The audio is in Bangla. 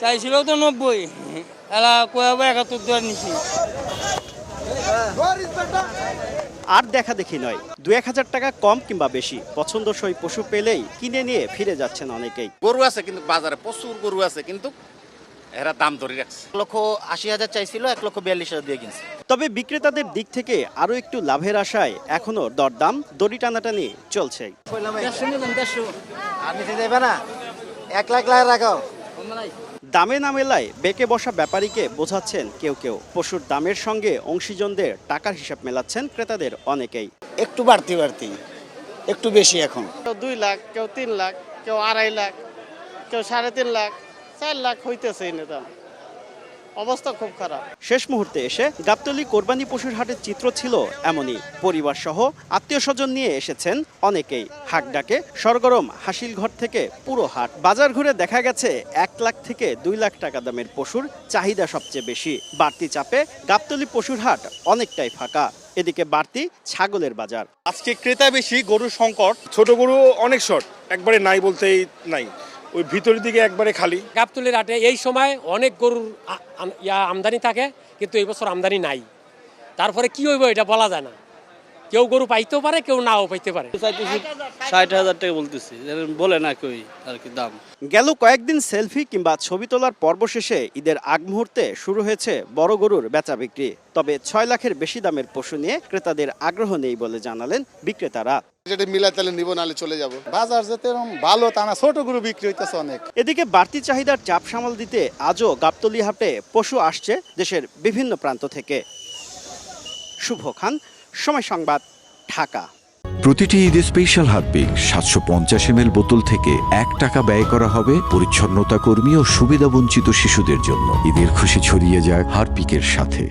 চাইছিল তো 90, এলা কয়াবো 71 দেওয়ার নিছি। আর দেখা দেখি নয়, 2-1000 টাকা কম কিংবা বেশি পছন্দসই পশু পেলেই কিনে নিয়ে ফিরে যাচ্ছেন অনেকেই। গরু আছে কিন্তু বাজারে প্রচুর গরু আছে, কিন্তু এরা দাম ধরে রাখছে। 1,80,000 চাইছিল, 1,42,000 দিয়ে কিনছে। তবে বিক্রেতাদের দিক থেকে আরো একটু লাভের আশায় এখনো দরদাম দড়ি টানাটানি চলছে। আর নিতে দেবে না, 1 লাখ রাখাও। দামে না মেলায় বেঁকে বসা ব্যাপারীকে বোঝাচ্ছেন কেউ কেউ, পশুর দামের সঙ্গে অংশীজনদের টাকার হিসাব মেলাচ্ছেন ক্রেতাদের অনেকেই। একটু বাড়তি একটু বেশি এখন। কেউ 2 লাখ, কেউ 3 লাখ, কেউ 2.5 লাখ, কেউ 3.5 লাখ, 4 লাখ হইতেছে এনে দাম। অবস্থা খুব খারাপ। শেষ মুহূর্তে এসে গাবতলী কোরবানি পশুর হাটের চিত্র ছিল এমনই। পরিবার সহ আত্মীয় স্বজন নিয়ে এসেছেন অনেকেই। হাক ডাকে সরগরম হাসিল ঘর থেকে পুরো হাট। বাজার ঘুরে দেখা গেছে 1 লাখ থেকে 2 লাখ টাকা দামের পশুর চাহিদা সবচেয়ে বেশি। বাড়তি চাপে গাবতলী পশুর হাট অনেকটাই ফাঁকা। এদিকে বাড়তি ছাগলের বাজার। আজকে ক্রেতা বেশি, গরুর সংকট। ছোট গরু অনেক শর্ট, একবারে নাই বলতেই নাই, ওই ভিতরের দিকে একবারে খালি। গাবতলীর হাটে এই সময় অনেক গরুর আমদানি থাকে, কিন্তু এই বছর আমদানি নাই। তারপরে কি হইব এটা বলা যায় না। কেউ গরু পাইতেও পারে, কেউ নাও পাইতে পারে। 60,000 টাকা বলতেছি, বলে না কই আর কি দাম। গেল কয়েকদিন সেলফি কিংবা ছবি তোলার পর্ব শেষে ঈদের আগ মুহূর্তে শুরু হয়েছে বড় গরুর বেচা বিক্রি। তবে 6 লাখের বেশি দামের পশু নিয়ে ক্রেতাদের আগ্রহ নেই বলে জানালেন বিক্রেতারা। যেটা মিলা তাহলে নিব, নাহলে চলে যাব। বাজার যেতে ভালো তা না, ছোট গরু বিক্রি হইতেছে অনেক। এদিকে বাড়তি চাহিদার চাপ সামাল দিতে আজও গাবতলী হাটে পশু আসছে দেশের বিভিন্ন প্রান্ত থেকে। শুভ খান, সময় সংবাদ, ঢাকা। প্রতিটি ঈদে স্পেশাল হারপিক 750 ml বোতল থেকে 1 টাকা ব্যয় করা হবে পরিচ্ছন্নতা কর্মী ও সুবিধাবঞ্চিত শিশুদের জন্য। ঈদের খুশি ছড়িয়ে যায় হারপিকের সাথে।